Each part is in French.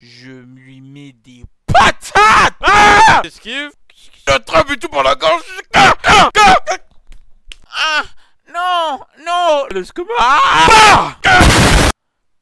Je lui mets des patates. Ah! J'esquive. J'attrape et tout par la gorge. Ah! Non! Non! Le scoma. Ah!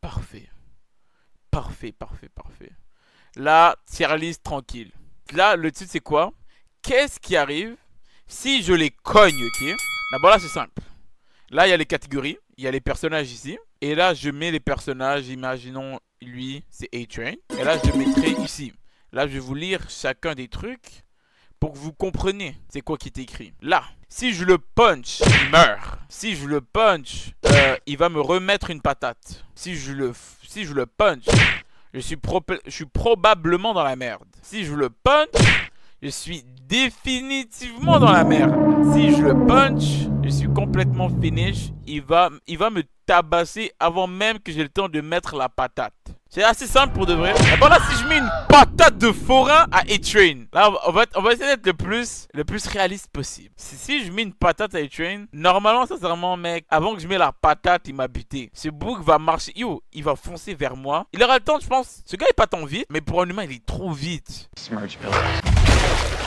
Parfait. Parfait, parfait, parfait. Là, tier list tranquille. Là, le titre c'est quoi? Qu'est-ce qui arrive si je les cogne, ok? D'abord là, c'est simple. Là, il y a les catégories. Il y a les personnages ici. Et là, je mets les personnages. Imaginons, lui, c'est A-Train. Et là, je le mettrai ici. Là, je vais vous lire chacun des trucs pour que vous compreniez c'est quoi qui est écrit. Là, si je le punch, il meurt. Si je le punch, il va me remettre une patate. Si je le punch, je suis probablement dans la merde. Si je le punch, je suis définitivement dans la merde. Si je le punch, je suis complètement finish. Il va me tabasser avant même que j'ai le temps de mettre la patate. C'est assez simple pour de vrai. Et bon là, si je mets une patate de forain à A-Train, là on va essayer d'être le plus réaliste possible. Si je mets une patate à A-Train, normalement sincèrement mec, avant que je mette la patate, il m'a buté. Ce bug va marcher. Yo, il va foncer vers moi. Il aura le temps, je pense. Ce gars est pas tant vite, mais pour un humain, il est trop vite.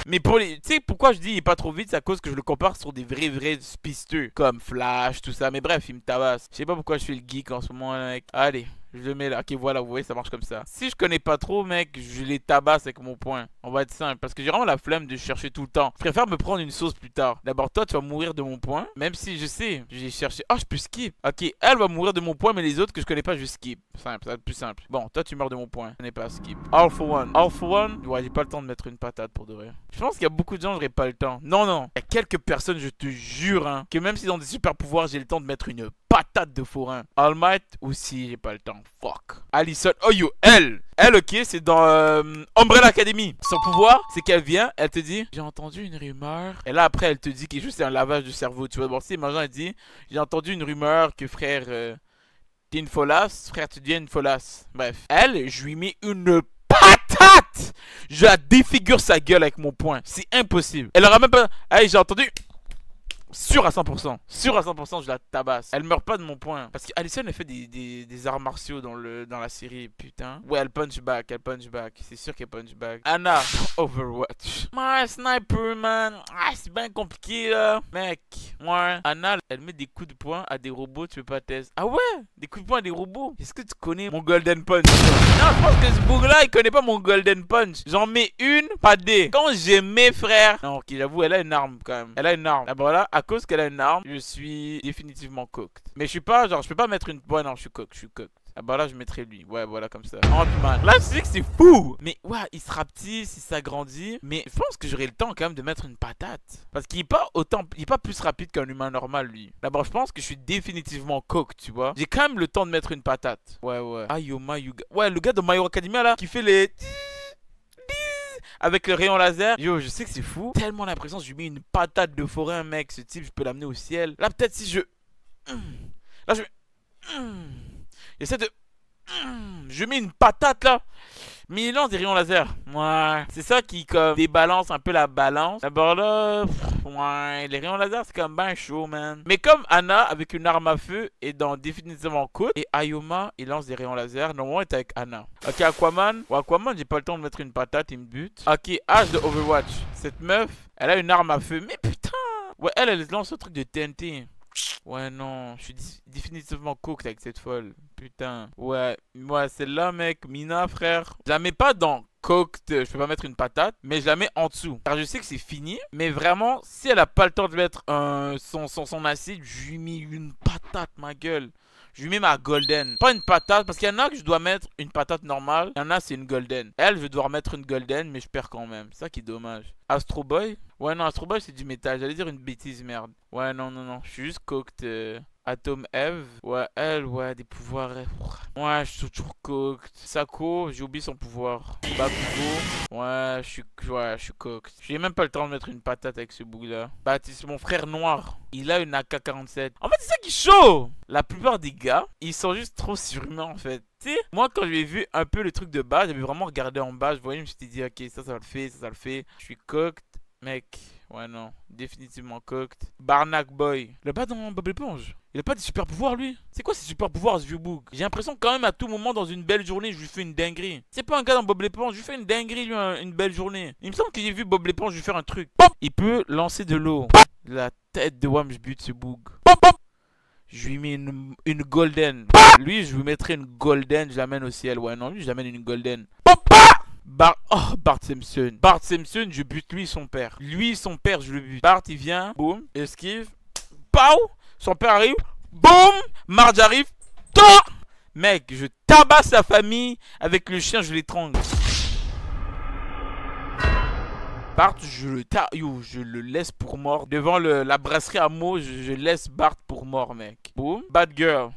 Mais pour les... Tu sais pourquoi je dis il est pas trop vite? C'est à cause que je le compare sur des vrais pisteux. Comme Flash, tout ça. Mais bref, il me tabasse. Je sais pas pourquoi je fais le geek en ce moment, mec. Allez, je le mets là. Ok, voilà, vous voyez, ça marche comme ça. Si je connais pas trop, mec, je les tabasse avec mon poing. On va être simple. Parce que j'ai vraiment la flemme de chercher tout le temps. Je préfère me prendre une sauce plus tard. D'abord, toi, tu vas mourir de mon poing. Même si je sais, j'ai cherché. Ah, je peux skip. Ok, elle va mourir de mon poing, mais les autres que je connais pas, je skip. Simple, ça va être plus simple. Bon, toi, tu meurs de mon poing. Je connais pas, skip. All for one. All for one. Ouais, j'ai pas le temps de mettre une patate pour de vrai. Je pense qu'il y a beaucoup de gens, j'aurais pas le temps. Non, non. Il y a quelques personnes, je te jure, hein, que même s'ils ont des super pouvoirs, j'ai le temps de mettre une patate de forain. All Might aussi, j'ai pas le temps. Fuck. Allison. Oh yo, elle, ok, c'est dans Umbrella Academy. Son pouvoir, c'est qu'elle vient, elle te dit j'ai entendu une rumeur. Et là, après, elle te dit quelque chose, c'est un lavage de cerveau. Tu vois, bon, si imagine, elle dit j'ai entendu une rumeur que frère, t'es une folasse. Frère, tu deviens une folasse. Bref. Elle, je lui mets une patate. Je la défigure sa gueule avec mon poing. C'est impossible. Elle aura même pas. Hey, j'ai entendu. Sûr à 100%. Sûr à 100%, je la tabasse. Elle meurt pas de mon poing. Parce qu'Alison, elle fait des arts martiaux dans la série. Putain. Ouais, elle punch back. Elle punch back. C'est sûr qu'elle punch back. Anna, Overwatch. Ouais, sniper, man. Ah, c'est bien compliqué, là. Mec. Ouais. Anna, elle met des coups de poing à des robots. Tu peux pas tester. Ah ouais? Des coups de poing à des robots? Est-ce que tu connais mon Golden Punch? Non, je pense que ce bug-là, il connaît pas mon Golden Punch. J'en mets une, pas des. Quand j'ai mes frères. Non, ok, j'avoue, elle a une arme quand même. Elle a une arme. Ah, bah là, à cause qu'elle a une arme, je suis définitivement cooked. Mais je suis pas, genre, je peux pas mettre une. Ouais, non, je suis cooked, je suis cooked. Ah bah là, je mettrai lui. Ouais, voilà, comme ça. Ant-Man. Là, je sais que c'est fou. Mais ouais, il sera petit, si ça grandit. Mais je pense que j'aurai le temps quand même de mettre une patate. Parce qu'il est pas autant. Il est pas plus rapide qu'un humain normal, lui. D'abord, je pense que je suis définitivement cooked, tu vois. J'ai quand même le temps de mettre une patate. Ouais, ouais. Ayoma Yuga. Ouais, le gars de My Hero Academia, là, qui fait les. Avec le rayon laser. Yo, je sais que c'est fou. Tellement l'impression que je lui mets une patate de forain, mec. Ce type, je peux l'amener au ciel. Là, peut-être si je. Là, je. J'essaie de. Je mets une patate là. Mais il lance des rayons laser. Ouais. C'est ça qui comme débalance un peu la balance. D'abord là. Ouais. Les rayons laser c'est comme ben chaud, man. Mais comme Anna avec une arme à feu est dans définitivement cool. Et Ayoma il lance des rayons laser. Normalement il est avec Anna. Ok, Aquaman. Ouais, Aquaman j'ai pas le temps de mettre une patate. Il me bute. Ok, Ash de Overwatch. Cette meuf elle a une arme à feu. Mais putain. Ouais, elle lance un truc de TNT. Ouais, non, je suis définitivement cooked avec cette folle. Putain. Ouais, celle-là, mec, Mina, frère. Je la mets pas dans cooked, je peux pas mettre une patate, mais je la mets en dessous. Car je sais que c'est fini, mais vraiment, si elle a pas le temps de mettre son acide, je lui mets une patate, ma gueule. Je lui mets ma golden. Pas une patate, parce qu'il y en a que je dois mettre une patate normale. Il y en a, c'est une golden. Elle, je vais devoir mettre une golden, mais je perds quand même. C'est ça qui est dommage. Astro Boy? Ouais, non, Astro Boy, c'est du métal. J'allais dire une bêtise, merde. Ouais, non, non, non. Je suis juste cooked. Atom Eve. Ouais, elle, ouais, des pouvoirs. Ouais, je suis toujours cooked. Sako, j'ai oublié son pouvoir. Bakugo. Ouais, je suis cooked. J'ai même pas le temps de mettre une patate avec ce bout-là. Baptiste, mon frère noir. Il a une AK-47. En fait, c'est ça qui est chaud. La plupart des gars, ils sont juste trop surhumains, en fait. Tu sais, moi, quand j'ai vu un peu le truc de base, j'avais vraiment regardé en bas. Je voyais, je me suis dit, ok, ça le fait, ça le fait. Je suis cooked. Mec, Ouais, non. Définitivement cooked. Barnack Boy. Il a pas dans Bob l'éponge. Il a pas des super pouvoirs, lui. C'est quoi ces super pouvoirs, ce vieux bouc? J'ai l'impression quand même à tout moment, dans une belle journée, je lui fais une dinguerie. C'est pas un gars dans Bob l'éponge, je lui fais une dinguerie, lui, une belle journée. Il me semble que j'ai vu Bob l'éponge lui faire un truc. Pop, il peut lancer de l'eau. La tête de Wam, je bute ce bouc. Pop, pop. Je lui mets une golden. Lui, je lui mettrai une golden, je l'amène au ciel. Ouais, non, lui, je l'amène une golden. Pop, pop. Bart Simpson. Bart Simpson, je bute lui, son père. Lui, son père, je le bute. Bart, il vient, boum, esquive. Pow! Son père arrive, boum! Marge arrive, ta! Mec, je tabasse sa famille. Avec le chien, je l'étrangle. Bart, je le laisse pour mort. Devant la brasserie à mots, je laisse Bart pour mort, mec. Boum. Bad girl.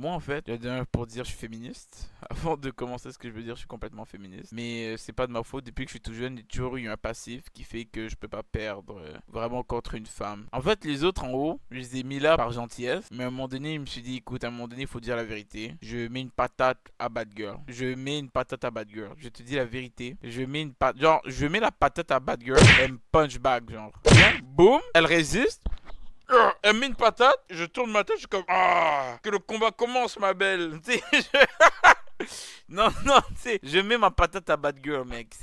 Moi, en fait, pour dire je suis féministe. Avant de commencer ce que je veux dire, je suis complètement féministe. Mais c'est pas de ma faute. Depuis que je suis tout jeune, j'ai toujours eu un passif qui fait que je peux pas perdre vraiment contre une femme. En fait, les autres en haut, je les ai mis là par gentillesse. Mais à un moment donné, je me suis dit, écoute, à un moment donné, il faut dire la vérité. Je mets une patate à Bad Girl. Je mets une patate à Bad Girl. Je te dis la vérité. Je mets une patate. Genre, je mets la patate à Bad Girl. Elle me punch back, genre. Boum, elle résiste. Elle met une patate, je tourne ma tête, je suis comme ah, que le combat commence, ma belle. Non, non, tu sais, je mets ma patate à Batgirl, mec.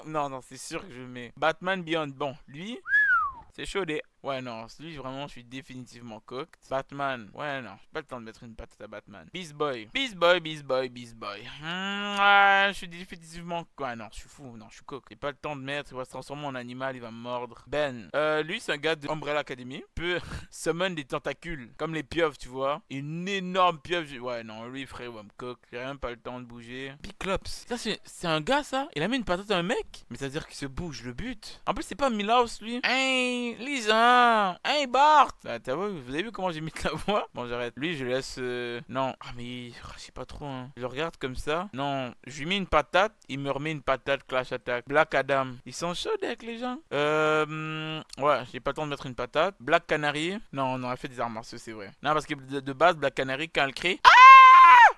Non, non, c'est sûr que je mets Batman Beyond. Bon, lui, c'est chaud des. Ouais, non, lui, vraiment, je suis définitivement cooked. Batman, ouais, non, j'ai pas le temps de mettre une patate à Batman. Beast Boy, Beast Boy, Beast Boy, Beast Boy. Ouais, je suis définitivement. Ouais, non, je suis fou, non, je suis cooked. J'ai pas le temps de mettre, il va se transformer en animal, il va me mordre. Ben, lui, c'est un gars de Umbrella Academy. Il peut summon des tentacules, comme les pieuvres, tu vois. Une énorme pieuvre. Ouais, non, lui, frère, il va me cook. J'ai même pas le temps de bouger. Piclops, ça, c'est un gars, ça. Il a mis une patate à un mec. Mais ça veut dire qu'il se bouge, le but. En plus, c'est pas Milhouse, lui. Hey, Lisa. Hey Bart! Vous avez vu comment j'ai mis la voix? Bon, j'arrête. Lui, je laisse. Non. Ah, mais je sais pas trop. Hein. Je le regarde comme ça. Non. Je lui mets une patate. Il me remet une patate. Clash Attack. Black Adam. Ils sont chauds avec les gens. Ouais, j'ai pas le temps de mettre une patate. Black Canary. Non, non, elle fait des arts martiaux, c'est vrai. Non, parce que de base, Black Canary, quand elle crie.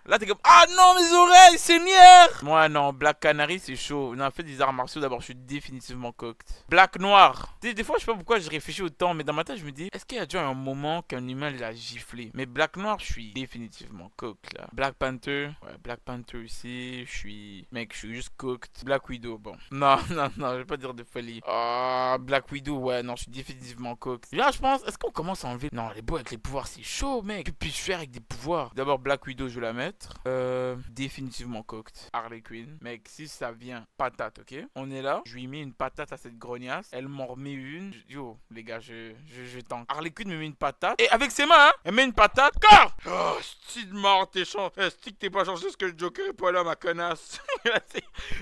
Là, t'es comme ah non, mes oreilles, Seigneur! Moi, non, Black Canary, c'est chaud. Non, fait des arts martiaux, d'abord, je suis définitivement cooked. Black Noir. Tu sais, des fois, je sais pas pourquoi je réfléchis autant, mais dans ma tête, je me dis, est-ce qu'il y a déjà un moment qu'un humain l'a giflé? Mais Black Noir, je suis définitivement cooked, là. Black Panther. Ouais, Black Panther aussi. Je suis. Mec, je suis juste cooked. Black Widow, bon. Non, non, non, je vais pas dire de folie. Oh, Black Widow, ouais, non, je suis définitivement cooked. Là, je pense, est-ce qu'on commence à enlever. Non, les beaux avec les pouvoirs, c'est chaud, mec. Que puis-je faire avec des pouvoirs? D'abord, Black Widow, je vais la mettre. Définitivement cooked. Harley Quinn. Mec, si ça vient, patate, ok? On est là. Je lui mets une patate à cette grognasse. Elle m'en remet une. Yo, les gars, je tank. Harley Quinn me met une patate. Et avec ses mains, hein, elle met une patate. Car! Oh, style mort, t'es stick, t'es pas chanceux parce que le Joker est pas là, ma connasse.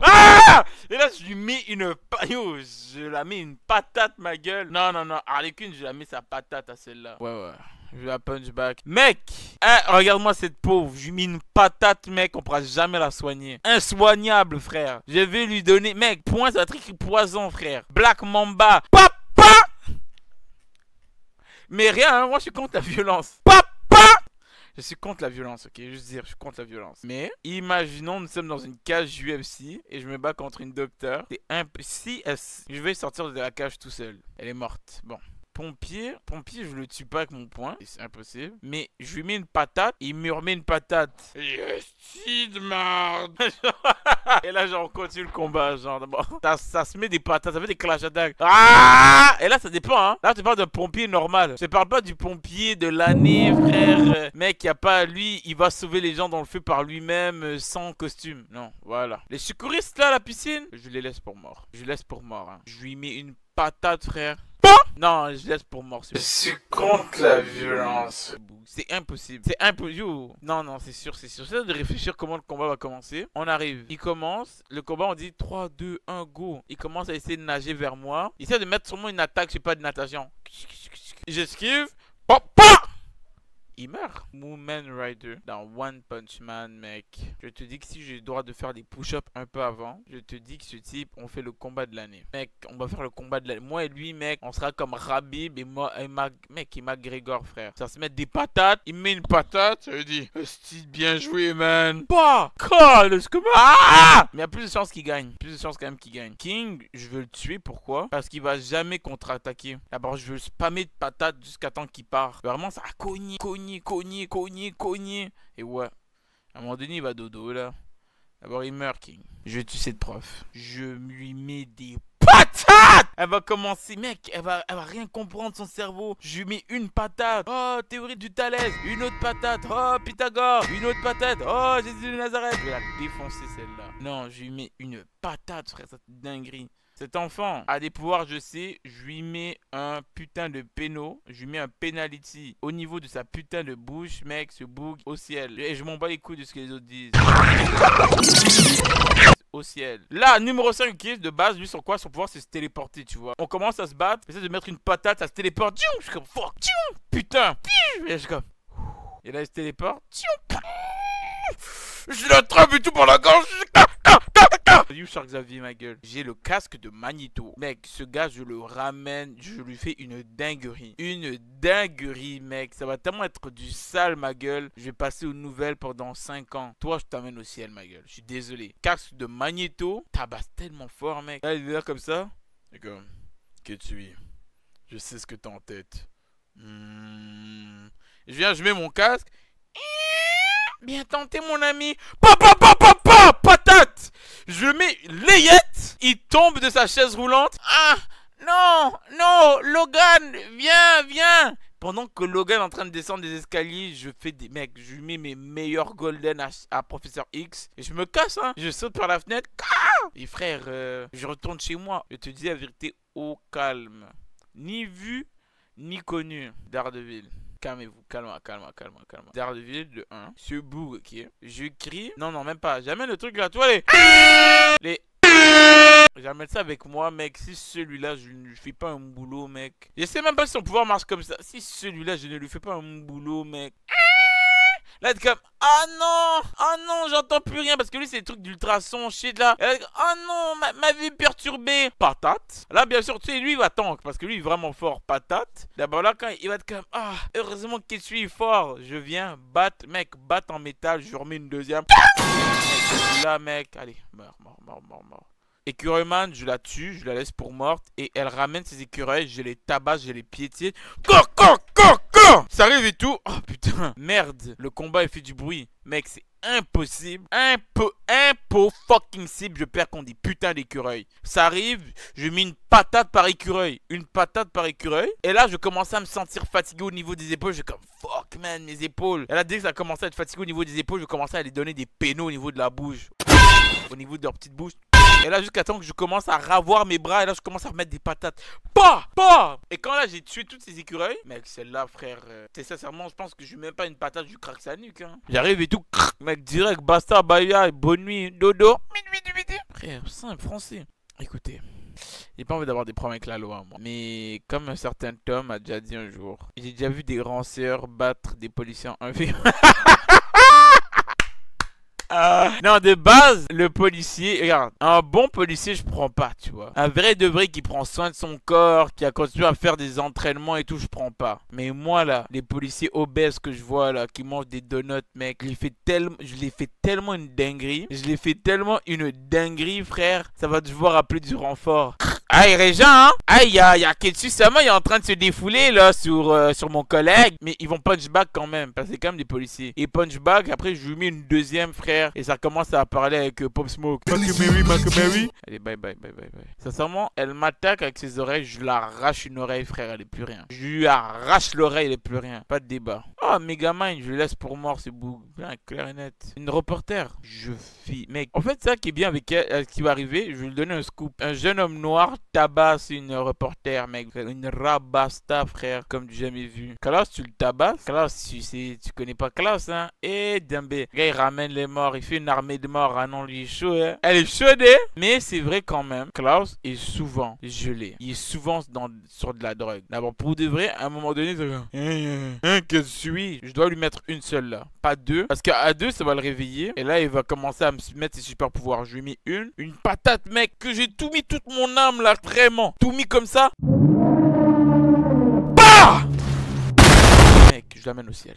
Ah! Et là, je lui mets une. Yo, je la mets une patate, ma gueule. Non, non, non. Harley Quinn, je la mets sa patate à celle-là. Ouais, ouais. Je la punch back. Mec, hein, regarde-moi cette pauvre. Je lui mis une patate, mec. On pourra jamais la soigner. Insoignable, frère. Je vais lui donner. Mec, point, ça va être écrit poison, frère. Black Mamba. Papa! Mais rien, hein, moi je suis contre la violence. Papa! Je suis contre la violence, ok? Juste dire, je suis contre la violence. Mais, imaginons, nous sommes dans une cage UFC et je me bats contre une docteure. C'est impossible. Si je vais sortir de la cage tout seul. Elle est morte. Bon. Pompier, je le tue pas avec mon poing, c'est impossible. Mais je lui mets une patate, il me remet une patate. Yes, de merde. Et là, genre, on continue le combat, genre, d'abord. Ça se met des patates, ça fait des clash attack. Ah! Et là, ça dépend, hein. Là, tu parles d'un pompier normal. Je te parle pas du pompier de l'année, frère. Mec, y a pas, lui, il va sauver les gens dans le feu par lui-même, sans costume. Non, voilà. Les secouristes, là, à la piscine, je les laisse pour mort. Je laisse pour mort, hein. Je lui mets une patate, frère. Non, je laisse pour mort. Je suis contre la violence. C'est impossible. C'est impossible. Non, non, c'est sûr, c'est sûr. J'essaie de réfléchir comment le combat va commencer. On arrive. Il commence. Le combat, on dit 3, 2, 1, go. Il commence à essayer de nager vers moi. Il essaie de mettre sur moi une attaque, je sais pas, de natation. J'esquive. Papa! il meurt. Woman Rider dans One Punch Man, mec. Je te dis que si j'ai le droit de faire des push-ups un peu avant, je te dis que ce type, on fait le combat de l'année. Mec, on va faire le combat de l'année. Moi et lui, mec, on sera comme Rabib et moi et mec, et McGregor, frère. Ça va se mettre des patates. Il met une patate, ça veut dire, style bien joué, man. Bah, call, ah! Mais il y a plus de chances qu'il gagne. Plus de chances quand même qu'il gagne. King, je veux le tuer. Pourquoi? Parce qu'il va jamais contre-attaquer. D'abord, je veux spammer de patates jusqu'à temps qu'il part. Vraiment, ça a cogné. Et ouais. À un moment donné, il va dodo, là. D'abord, il meurt, King. Je tue cette prof. Je lui mets des patates! Elle va commencer, mec. Elle va rien comprendre, son cerveau. Je lui mets une patate. Oh, théorie du Thalès. Une autre patate. Oh, Pythagore. Une autre patate. Oh, Jésus de Nazareth. Je vais la défoncer, celle-là. Non, je lui mets une patate, frère. C'est dinguerie. Cet enfant a des pouvoirs, je sais. Je lui mets un putain de péno. Je lui mets un penalty au niveau de sa putain de bouche, mec. Ce bouc au ciel. Et je m'en bats les couilles de ce que les autres disent. Au ciel. Là, numéro 5 qui est de base, lui, son pouvoir, c'est se téléporter, tu vois. On commence à se battre. J'essaie de mettre une patate, ça se téléporte. Je suis comme, fuck, putain. Et je suis comme. Et là, il se téléporte. Je l'attrape et tout par la gorge. You Shark Xavier, ma gueule. J'ai le casque de Magneto. Mec, ce gars, je le ramène. Je lui fais une dinguerie. Une dinguerie, mec. Ça va tellement être du sale, ma gueule. Je vais passer aux nouvelles pendant 5 ans. Toi, je t'amène au ciel, ma gueule. Je suis désolé. Casque de Magneto. Tabasse tellement fort, mec. Là, il est là comme ça. Et comme, que tu es. Je sais ce que t'as en tête. Je viens, je mets mon casque. Bien tenté, mon ami. Patate. Je mets layette. Il tombe de sa chaise roulante. Ah, non, Logan, viens. Pendant que Logan est en train de descendre des escaliers, je fais des mecs. Je lui mets mes meilleurs golden à Professeur X. Et je me casse, hein. Je saute par la fenêtre. Et frère, je retourne chez moi. Je te dis la vérité au calme. Ni vu, ni connu. Daredevil. Calmez-vous, calme. Daredevil de 1. Ce bug, ok. Je crie. Non, même pas. J'amène le truc là, toi, les... J'amène ça avec moi, mec. Si celui-là, je ne lui fais pas un boulot, mec. Je sais même pas si son pouvoir marche comme ça. Si celui-là, je ne lui fais pas un boulot, mec. Là, comme, ah non, j'entends plus rien parce que lui, c'est des trucs d'ultrason, shit là. Oh non, ma vie est perturbée. Patate. Là, bien sûr, tu sais, lui, il va tank parce que lui, il est vraiment fort. Patate. D'abord, là, quand il va être comme, ah, heureusement que je suis fort. Je viens battre, mec, battre en métal. Je remets une deuxième. Mec, là, mec, allez, meurs. Écureuilman, je la tue, je la laisse pour morte. Et elle ramène ses écureuils, je les tabasse, je les piétine. Ça arrive et tout. Oh putain, merde. Le combat, il fait du bruit. Mec, c'est impossible. Fucking cible. Je perds contre des putains d'écureuils. Ça arrive, je mets une patate par écureuil. Et là, je commence à me sentir fatigué au niveau des épaules. Je suis comme, fuck man, mes épaules. Et là, dès que ça commence à être fatigué au niveau des épaules, je commence à les donner des pénaux au niveau de la bouche. Au niveau de leur petite bouche. Et là, jusqu'à temps que je commence à ravoir mes bras. Et là, je commence à remettre des patates. Et quand là, j'ai tué toutes ces écureuils. Mec, celle-là, frère. Sincèrement, je pense que je lui mets même pas une patate. Je lui craque sa nuque. Hein. J'arrive et tout. Mec, direct. Basta, baya. Bonne nuit. Dodo. Frère, simple, français. Écoutez. J'ai pas envie d'avoir des problèmes avec la loi, moi. Mais comme un certain Tom a déjà dit un jour. J'ai déjà vu des grands sœurs battre des policiers en 1v1. Non, de base, le policier, regarde, un bon policier, je prends pas, tu vois. Un vrai de vrai qui prend soin de son corps, qui a continué à faire des entraînements et tout, je prends pas. Mais moi, là, les policiers obèses que je vois, là, qui mangent des donuts, mec, je les fais tellement une dinguerie, frère. Ça va devoir appeler du renfort. Aïe, Régent, hein? Aïe, y a Ketsu Sama, il est en train de se défouler, là, sur mon collègue. Mais ils vont punch back quand même, parce que c'est quand même des policiers. Et punch back, après, je lui mets une deuxième, frère. Et ça commence à parler avec Pop Smoke. Mary. Allez, bye. Sincèrement, elle m'attaque avec ses oreilles. Je la arrache une oreille, frère, elle est plus rien. Je lui arrache l'oreille, elle est plus rien. Pas de débat. Oh, Megamind, je le laisse pour mort, c'est bout. Bien, clair et net. Une reporter. Mec. En fait, ça qui est bien avec elle, ce qui va arriver, je vais lui donner un scoop. Un jeune homme noir tabasse une reporter, mec. Une rabasta, frère, comme du jamais vu. Klaus, tu le tabasses. Klaus, tu connais pas Klaus, hein. Et Dembé. Le gars, il ramène les morts. Il fait une armée de morts. Ah non, lui, il est chaud, hein. Elle est chaude, hein. Mais c'est vrai quand même. Klaus est souvent gelé. Il est souvent sur de la drogue. D'abord, pour de vrai, à un moment donné, c'est comme, qu'est-ce que Oui, je dois lui mettre une seule là, pas deux. Parce qu'à deux, ça va le réveiller. Et là, il va commencer à me mettre ses super pouvoirs. Je lui ai mis une patate, mec, que j'ai tout mis, toute mon âme là, vraiment. Tout mis comme ça. Bah! Mec, je l'amène au ciel.